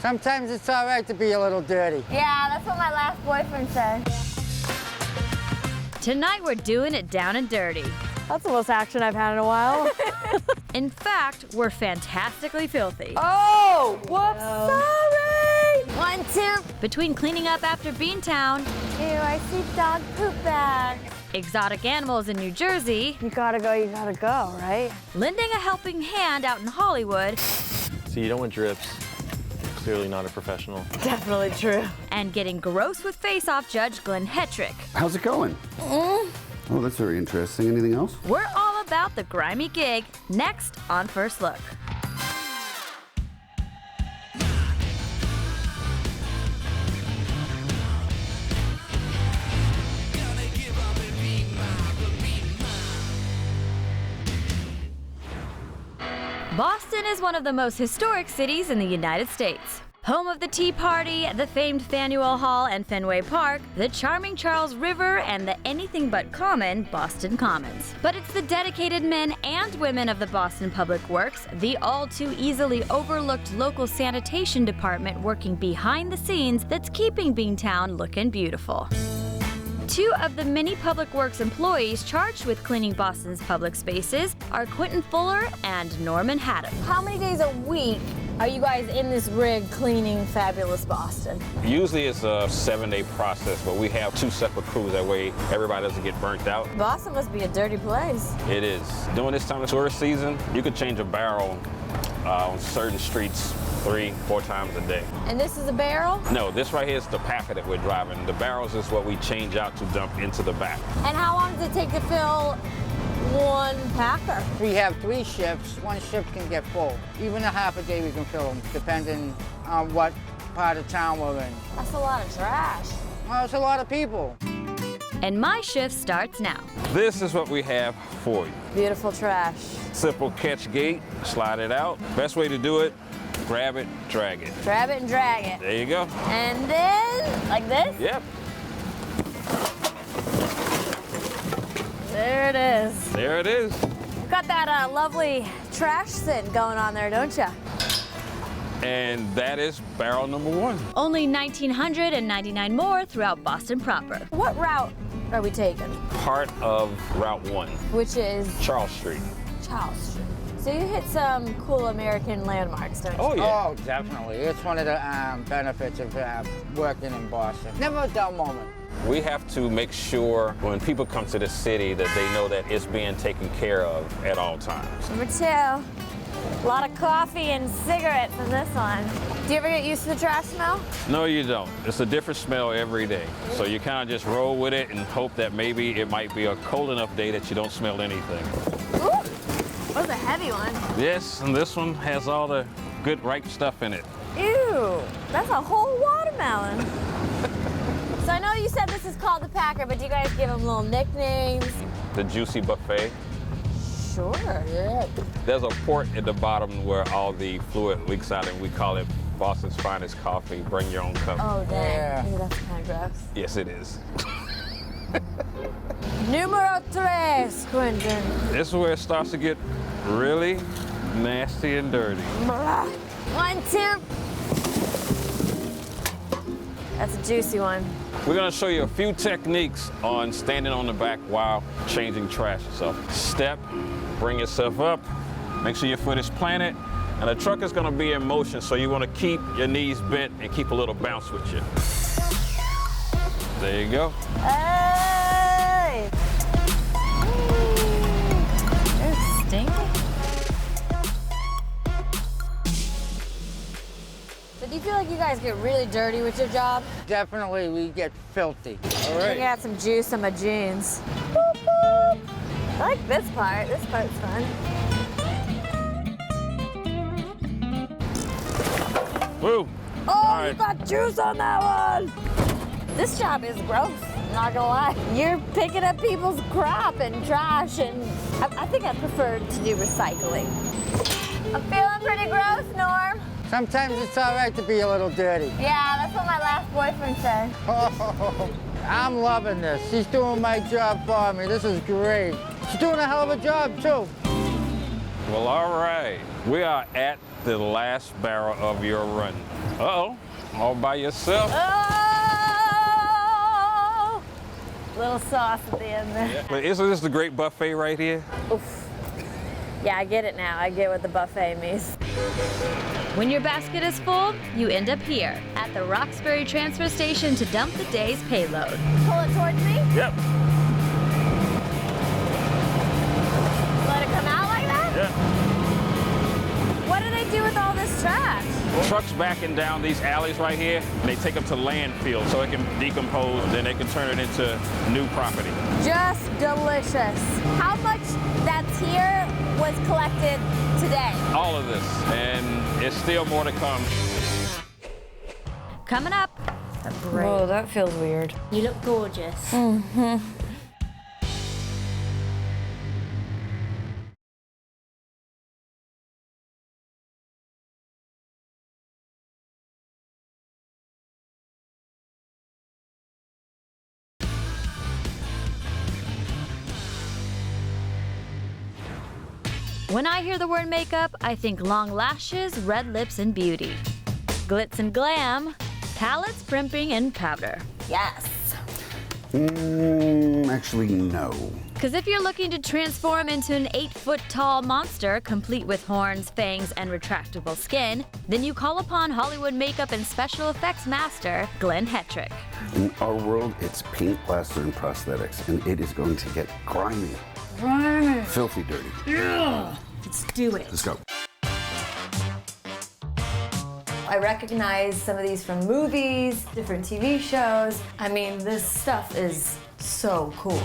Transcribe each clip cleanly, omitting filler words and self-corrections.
Sometimes it's all right to be a little dirty. Yeah, that's what my last boyfriend said. Tonight we're doing it down and dirty. That's the most action I've had in a while. In fact, we're fantastically filthy. Oh, whoops, sorry. 1, 2. Between cleaning up after Beantown, Ew, I see dog poop bags. exotic animals in New Jersey, You gotta go, right? lending a helping hand out in Hollywood, So you don't want drips. Clearly not a professional. Definitely true. and getting gross with Face Off judge Glenn Hetrick. How's it going? Oh, that's very interesting. Anything else? We're all about the grimy gig, next on First Look. Boston is one of the most historic cities in the United States. Home of the Tea Party, the famed Faneuil Hall and Fenway Park, the charming Charles River, and the anything but common Boston Commons. But it's the dedicated men and women of the Boston Public Works, the all too easily overlooked local sanitation department working behind the scenes, that's keeping Beantown looking beautiful. Two of the many Public Works employees charged with cleaning Boston's public spaces are Quentin Fuller and Norman Haddam. How many days a week are you guys in this rig cleaning fabulous Boston? Usually it's a 7-day process, but we have 2 separate crews. That way everybody doesn't get burnt out. Boston must be a dirty place. It is. During this time of tourist season, you could change a barrel on certain streets 3-4 times a day. And this is a barrel? No, this right here is the packer that we're driving. The barrels is what we change out to dump into the back. And how long does it take to fill one packer? We have 3 shifts. One shift can get full. Even a half a day we can fill them, depending on what part of town we're in. That's a lot of trash. Well, it's a lot of people. And my shift starts now. This is what we have for you. Beautiful trash. Simple catch gate, slide it out. Best way to do it, grab it, drag it. Grab it and drag it. There you go. And then, like this? Yep. There it is. There it is. Got that lovely trash scent going on there, don't you? And that is barrel number 1. Only 1,999 more throughout Boston proper. What route are we taking? Part of Route 1, Which is Charles Street. Charles Street. So you hit some cool American landmarks, don't you? Oh, yeah. Oh, definitely. It's one of the benefits of working in Boston. Never a dull moment. We have to make sure when people come to the city that they know that it's being taken care of at all times. Number 2, a lot of coffee and cigarettes in this one. Do you ever get used to the trash smell? No, you don't. It's a different smell every day. So you kind of just roll with it and hope that maybe it might be a cold enough day that you don't smell anything. Ooh, that was a heavy one. Yes, and this one has all the good ripe stuff in it. Ew, that's a whole watermelon. So I know you said this is called the Packer, but do you guys give them little nicknames? The Juicy Buffet. Sure. Yeah. There's a port at the bottom where all the fluid leaks out, and we call it Boston's finest coffee. Bring your own cup. Oh, dang. Yeah. Ew, that's kind of gross. Yes, it is. Numero 3, Quentin. This is where it starts to get really nasty and dirty. 1, 2. That's a juicy one. We're gonna show you a few techniques on standing on the back while changing trash. So step, bring yourself up, make sure your foot is planted, and the truck is gonna be in motion, so you wanna keep your knees bent and keep a little bounce with you. There you go. Hey! It's stinky. So do you feel like you guys get really dirty with your job? Definitely we get filthy. All I right. got some juice on my jeans. Boop, boop. I like this part. This part's fun. Woo. Oh, All you right. got juice on that one. This job is gross, not gonna lie. You're picking up people's crap and trash, and I think I prefer to do recycling. I'm feeling pretty gross, Norm. Sometimes it's all right to be a little dirty. Yeah, that's what my last boyfriend said. Oh, I'm loving this. She's doing my job for me. This is great. She's doing a hell of a job, too. Well, all right. We are at the last barrel of your run. Uh-oh, all by yourself. Oh! Little sauce at the end there. But isn't this the great buffet right here? Oof. Yeah, I get it now. I get what the buffet means. When your basket is full, you end up here at the Roxbury transfer station to dump the day's payload. Pull it towards me. Yep. Let it come out like that? Yeah. What do they do with all this trash? Trucks backing down these alleys right here, and they take them to landfill so it can decompose, and then they can turn it into new property. Just delicious. How much that's here was collected today? All of this, and it's still more to come. Coming up, Whoa, that feels weird. You look gorgeous. when I hear the word makeup, I think long lashes, red lips, and beauty. Glitz and glam, palettes, primping, and powder. Yes. Actually, no. Because if you're looking to transform into an 8-foot-tall monster, complete with horns, fangs, and retractable skin, then you call upon Hollywood makeup and special effects master, Glenn Hetrick. In our world, it's paint, plaster, and prosthetics, and it is going to get grimy. Grimy. Filthy dirty. Let's do it. Let's go. I recognize some of these from movies, different TV shows. I mean, this stuff is so cool.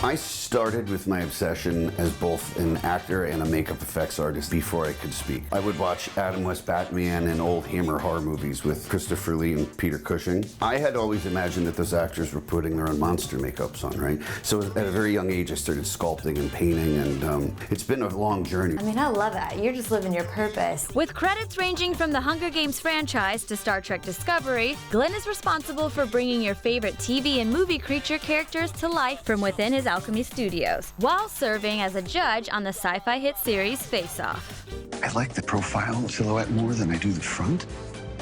I started with my obsession as both an actor and a makeup effects artist before I could speak. I would watch Adam West Batman and old Hammer horror movies with Christopher Lee and Peter Cushing. I had always imagined that those actors were putting their own monster makeups on, right? So at a very young age, I started sculpting and painting, and it's been a long journey. I mean, I love that. You're just living your purpose. With credits ranging from the Hunger Games franchise to Star Trek Discovery, Glenn is responsible for bringing your favorite TV and movie creature characters to life from within his Alchemy Studios, while serving as a judge on the sci-fi hit series Face Off. I like the profile silhouette more than I do the front,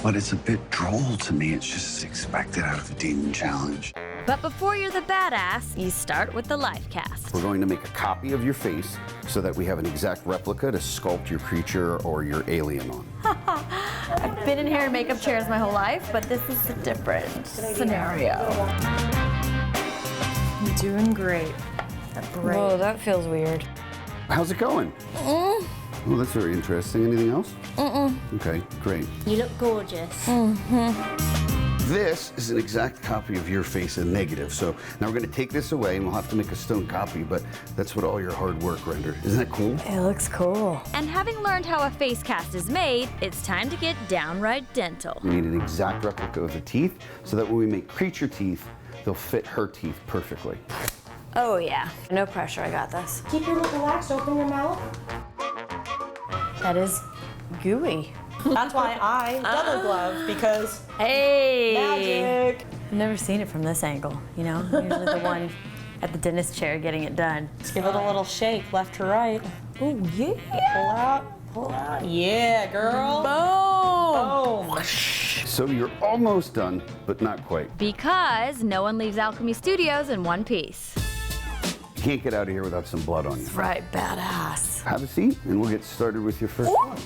but it's a bit droll to me. It's just expected out of a demon challenge. But before you're the badass, you start with the live cast. We're going to make a copy of your face so that we have an exact replica to sculpt your creature or your alien on. I've been in hair and makeup chairs my whole life, but this is a different scenario. You're doing great. Whoa, that feels weird. How's it going? Oh, that's very interesting. Anything else? Okay, great. You look gorgeous. This is an exact copy of your face in negative. So now we're going to take this away and we'll have to make a stone copy, but that's what all your hard work rendered. Isn't that cool? It looks cool. And having learned how a face cast is made, it's time to get downright dental. We need an exact replica of the teeth so that when we make creature teeth, they'll fit her teeth perfectly. Oh yeah, no pressure, I got this. Keep your lip relaxed, open your mouth. That is gooey. That's why I double glove, because Hey! magic. I've never seen it from this angle, you know? Usually the one at the dentist chair getting it done. Just give it a little shake, left to right. Oh yeah! Pull out, pull out. Yeah, girl. Boom! Boom. So you're almost done, but not quite. Because no one leaves Alchemy Studios in one piece. You can't get out of here without some blood on you. Right, badass. Have a seat, and we'll get started with your first one.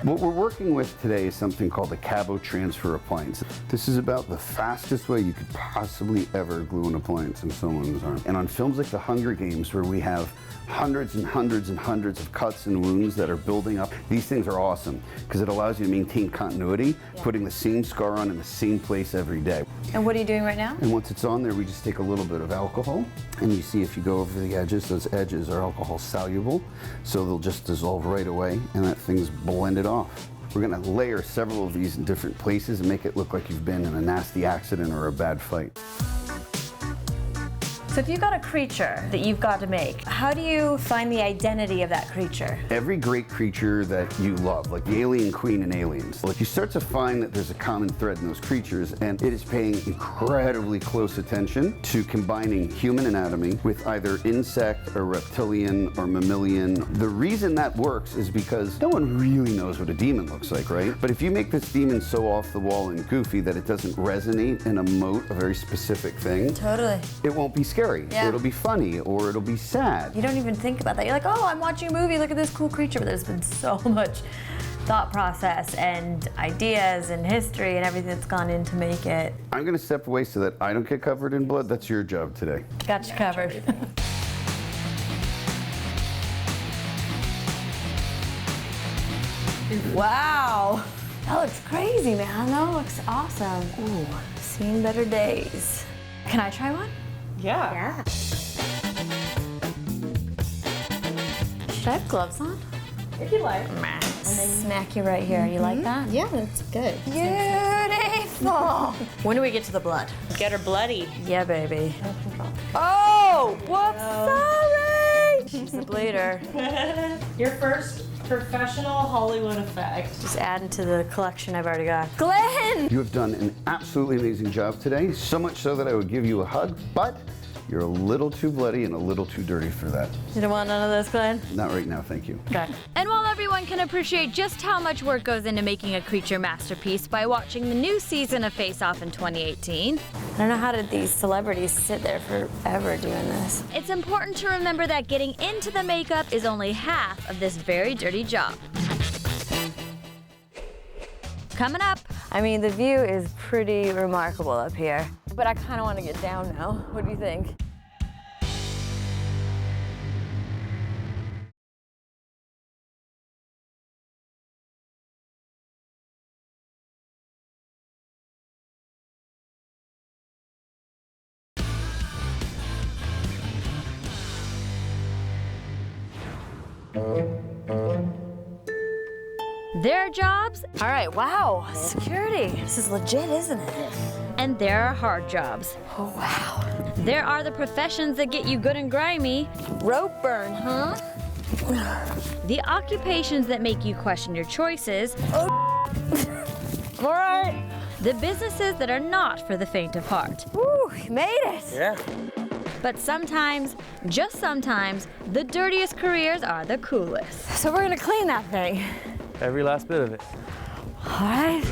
What we're working with today is something called the Cabo Transfer Appliance. This is about the fastest way you could possibly ever glue an appliance in someone's arm. And on films like The Hunger Games, where we have hundreds and hundreds and hundreds of cuts and wounds that are building up, these things are awesome because it allows you to maintain continuity, putting the same scar on in the same place every day. And what are you doing right now? And once it's on there, we just take a little bit of alcohol, and you see if you go over the edges, those edges are alcohol soluble, so they'll just dissolve right away, and that thing's blended off. We're gonna layer several of these in different places and make it look like you've been in a nasty accident or a bad fight. So if you've got a creature that you've got to make, how do you find the identity of that creature? Every great creature that you love, like the alien queen in Aliens, like you start to find that there's a common thread in those creatures, and it is paying incredibly close attention to combining human anatomy with either insect or reptilian or mammalian. The reason that works is because no one really knows what a demon looks like, right? But if you make this demon so off the wall and goofy that it doesn't resonate and emote a very specific thing, Totally. it won't be scary. Yeah. It'll be funny or it'll be sad. You don't even think about that. You're like, oh, I'm watching a movie, look at this cool creature. But there's been so much thought process and ideas and history and everything that's gone in to make it. I'm gonna step away so that I don't get covered in blood. That's your job today. Got you covered. Wow. That looks crazy, man. That looks awesome. Ooh, seen better days. Can I try one? Yeah. Should I have gloves on? If you like. And then smack you right here. You like that? Yeah, that's good. Beautiful. When do we get to the blood? Get her bloody. Yeah, baby. Oh, whoops, sorry. She's the bleeder. Your first professional Hollywood effect. Just adding to the collection I've already got. Glenn! You have done an absolutely amazing job today, so much so that I would give you a hug, but you're a little too bloody and a little too dirty for that. You don't want none of this, Glenn? Not right now, thank you. Okay. And while everyone can appreciate just how much work goes into making a creature masterpiece by watching the new season of Face Off in 2018, I don't know how did these celebrities sit there forever doing this. it's important to remember that getting into the makeup is only half of this very dirty job. Coming up, I mean, the view is pretty remarkable up here, but I kind of want to get down now. What do you think? their jobs, All right, wow, security. This is legit, isn't it? and there are hard jobs. Oh, wow. There are the professions that get you good and grimy, Rope burn, huh? the occupations that make you question your choices, I'm all right. the businesses that are not for the faint of heart. Woo, you made it. Yeah. But sometimes, just sometimes, the dirtiest careers are the coolest. So we're gonna clean that thing. Every last bit of it. All right.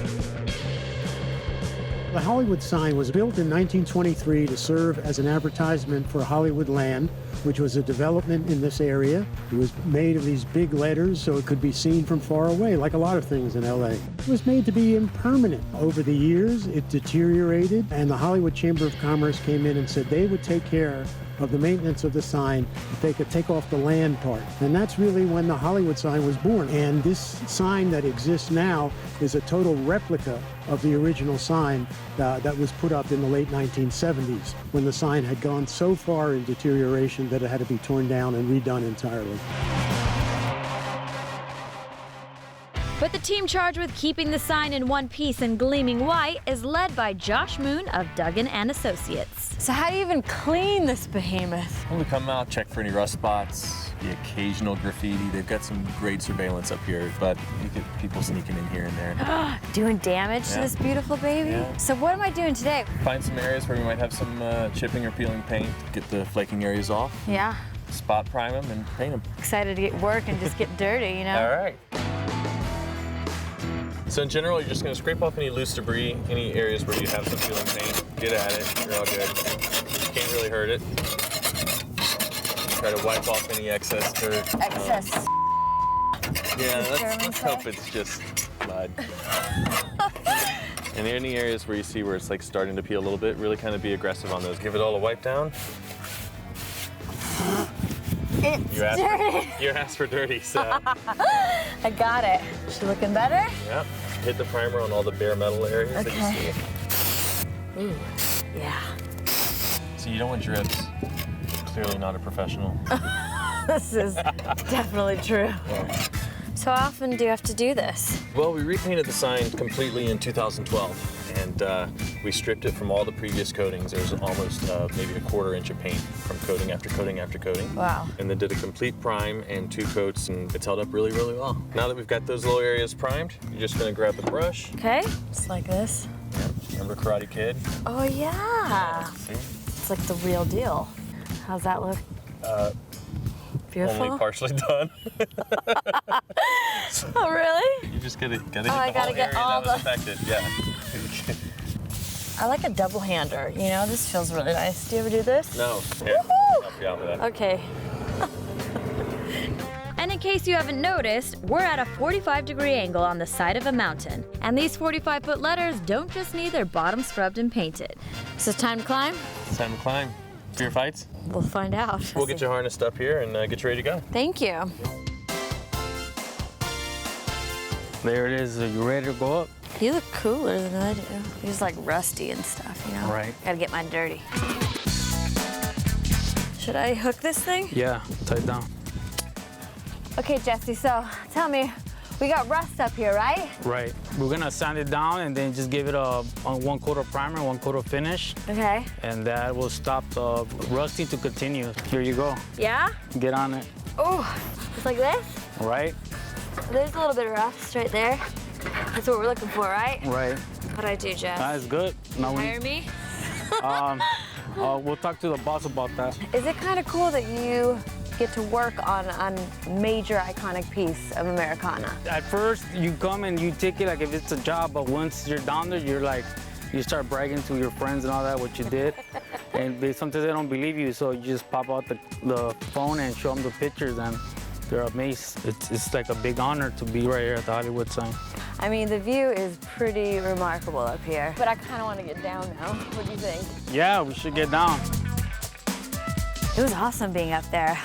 The Hollywood sign was built in 1923 to serve as an advertisement for Hollywood Land, which was a development in this area. It was made of these big letters so it could be seen from far away, like a lot of things in LA. It was made to be impermanent. Over the years, it deteriorated, and the Hollywood Chamber of Commerce came in and said they would take care of the maintenance of the sign if they could take off the land part. And that's really when the Hollywood sign was born. And this sign that exists now is a total replica of the original sign that was put up in the late 1970s, when the sign had gone so far in deterioration that it had to be torn down and redone entirely. But the team charged with keeping the sign in one piece and gleaming white is led by Josh Moon of Duggan and Associates. So how do you even clean this behemoth? When we come out, check for any rust spots, the occasional graffiti. They've got some great surveillance up here, but you get people sneaking in here and there. Doing damage to Yeah. this beautiful baby? Yeah. So what am I doing today? Find some areas where we might have some chipping or peeling paint, get the flaking areas off, Yeah, spot prime them, and paint them. excited to get work and just get dirty, you know? All right. So in general, you're just going to scrape off any loose debris, any areas where you have some peeling paint. Get at it. You're all good. Can't really hurt it. Try to wipe off any excess dirt. Excess. Yeah, German let's hope it's just mud. And any areas where you see where it's like starting to peel a little bit, really kind of be aggressive on those. Give it all a wipe down. It's You asked for dirty, so. I got it. She looking better? Yep. Hit the primer on all the bare metal areas that you Okay. see. Ooh, yeah. So you don't want drips. Clearly not a professional. This is definitely true. So how often do you have to do this? Well, we repainted the sign completely in 2012, and and we stripped it from all the previous coatings. There's almost maybe a 1/4 inch of paint from coating after coating after coating. Wow. And then did a complete prime and 2 coats, and it's held up really, really well. Now that we've got those little areas primed, you're just gonna grab the brush. Okay, just like this. Yep. Remember Karate Kid? Oh yeah. See? It's like the real deal. How's that look? Beautiful. Only partially done. Oh really? You just gotta hit I the gotta whole get area all that was the- affected. Yeah. I like a double hander. You know, this feels really nice. Do you ever do this? No. Here, I'll help you out with that. Okay. And in case you haven't noticed, we're at a 45-degree angle on the side of a mountain. And these 45-foot letters don't just need their bottom scrubbed and painted. So it's time to climb? It's time to climb. Fear fights? We'll find out. We'll get you harnessed up here and get you ready to go. Thank you. There it is. Are you ready to go up? You look cooler than I do. You're just like rusty and stuff, you know? Right. Gotta get mine dirty. Should I hook this thing? Yeah, tie it down. Okay, Jesse, so tell me, we got rust up here, right? Right. We're gonna sand it down and then just give it a 1 coat of primer, 1 coat of finish. Okay. And that will stop the rusting to continue. Here you go. Yeah? Get on it. Oh, just like this? Right? There's a little bit of rust right there. That's what we're looking for, right? Right. How'd I do, Jess? That's good. Now Hire me? we'll talk to the boss about that. Is it kind of cool that you get to work on a major iconic piece of Americana? At first, you come and you take it like if it's a job, but once you're down there, you're like, you start bragging to your friends and all that, what you did. And sometimes they don't believe you, so you just pop out the phone and show them the pictures, and they're amazed. It's like a big honor to be right here at the Hollywood sign. I mean, the view is pretty remarkable up here, but I kind of want to get down now. What do you think? Yeah, we should get down. It was awesome being up there.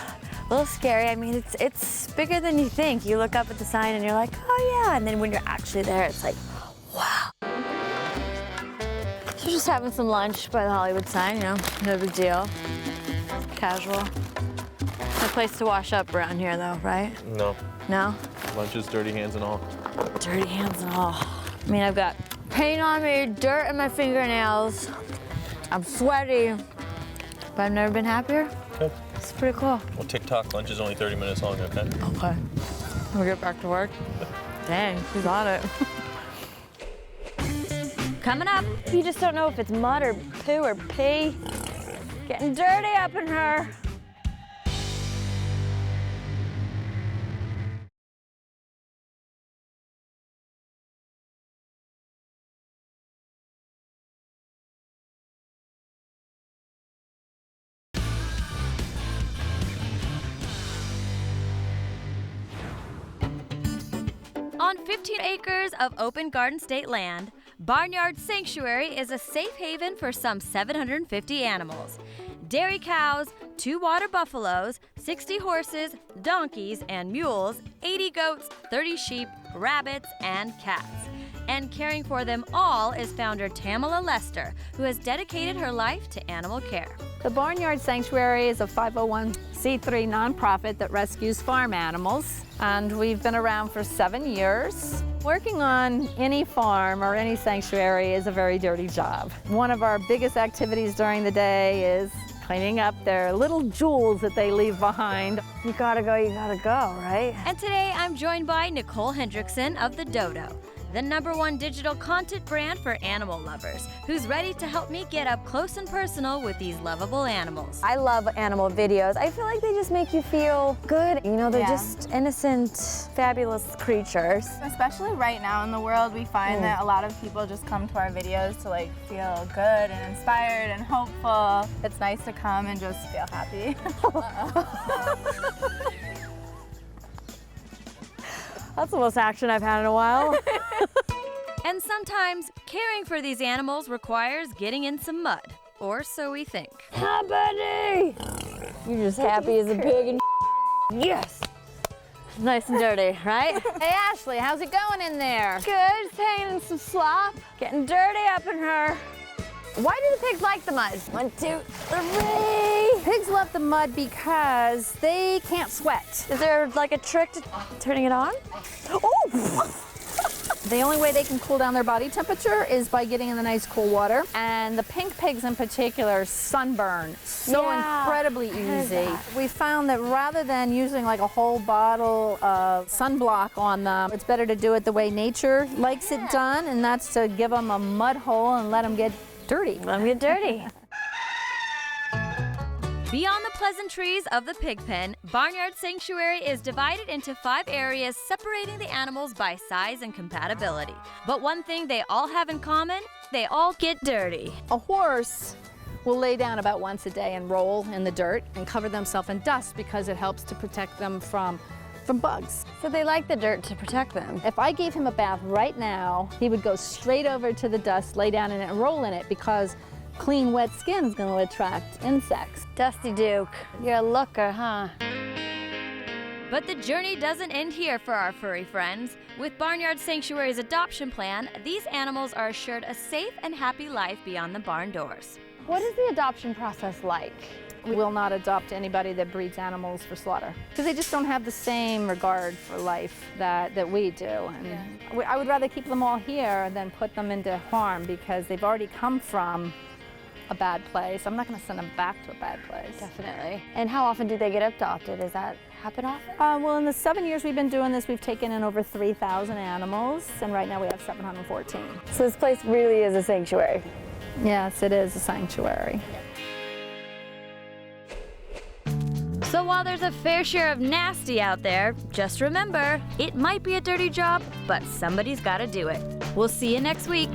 A little scary. I mean, it's bigger than you think. You look up at the sign and you're like, oh yeah, and then when you're actually there, it's like, wow. So just having some lunch by the Hollywood sign, you know, no big deal. Casual. No place to wash up around here though, right? No. No? Lunches, dirty hands and all. Dirty hands and all. I mean, I've got paint on me, dirt in my fingernails. I'm sweaty, but I've never been happier. Good. It's pretty cool. Well, TikTok lunch is only 30 minutes long, okay? Okay. We'll get back to work. Dang, who's on it? Coming up, You just don't know if it's mud or poo or pee. Getting dirty up in her. on 15 acres of open garden state land, Barnyard Sanctuary is a safe haven for some 750 animals. Dairy cows, 2 water buffaloes, 60 horses, donkeys, and mules, 80 goats, 30 sheep, rabbits, and cats. And caring for them all is founder Tamala Lester, who has dedicated her life to animal care. The Barnyard Sanctuary is a 501c3 nonprofit that rescues farm animals, and we've been around for 7 years. Working on any farm or any sanctuary is a very dirty job. One of our biggest activities during the day is cleaning up their little jewels that they leave behind. You gotta go, right? And today I'm joined by Nicole Hendrickson of The Dodo, the #1 digital content brand for animal lovers, who's ready to help me get up close and personal with these lovable animals. I love animal videos. I feel like they just make you feel good. You know, they're just innocent, fabulous creatures. Especially right now in the world, we find that a lot of people just come to our videos to like feel good and inspired and hopeful. It's nice to come and just feel happy. That's the most action I've had in a while. And sometimes caring for these animals requires getting in some mud, or so we think. Hi, buddy! You're just happy as a pig and yes! Nice and dirty, right? Hey, Ashley, how's it going in there? Good, just hanging in some slop. Getting dirty up in her. Why do the pigs like the mud? 1, 2, 3. Pigs love the mud because they can't sweat. Is there like a trick to turning it on? Oh! The only way they can cool down their body temperature is by getting in the nice cool water. And the pink pigs in particular sunburn so incredibly easy. We found that rather than using like a whole bottle of sunblock on them, it's better to do it the way nature likes it done, and that's to give them a mud hole and let them get dirty. Let them get dirty. Beyond the pleasantries of the pig pen, Barnyard Sanctuary is divided into 5 areas separating the animals by size and compatibility. But one thing they all have in common, they all get dirty. A horse will lay down about once a day and roll in the dirt and cover themselves in dust because it helps to protect them from bugs. So they like the dirt to protect them. If I gave him a bath right now, he would go straight over to the dust, lay down in it and roll in it because clean, wet skin is going to attract insects. Dusty Duke, you're a looker, huh? But the journey doesn't end here for our furry friends. With Barnyard Sanctuary's adoption plan, these animals are assured a safe and happy life beyond the barn doors. What is the adoption process like? We will not adopt anybody that breeds animals for slaughter because they just don't have the same regard for life that we do. And I would rather keep them all here than put them into harm because they've already come from a bad place. I'm not going to send them back to a bad place. Definitely. And how often do they get adopted? Does that happen often? Well, in the 7 years we've been doing this, we've taken in over 3,000 animals, and right now we have 714. So this place really is a sanctuary. Yes, it is a sanctuary. So while there's a fair share of nasty out there, just remember, it might be a dirty job, but somebody's got to do it. We'll see you next week.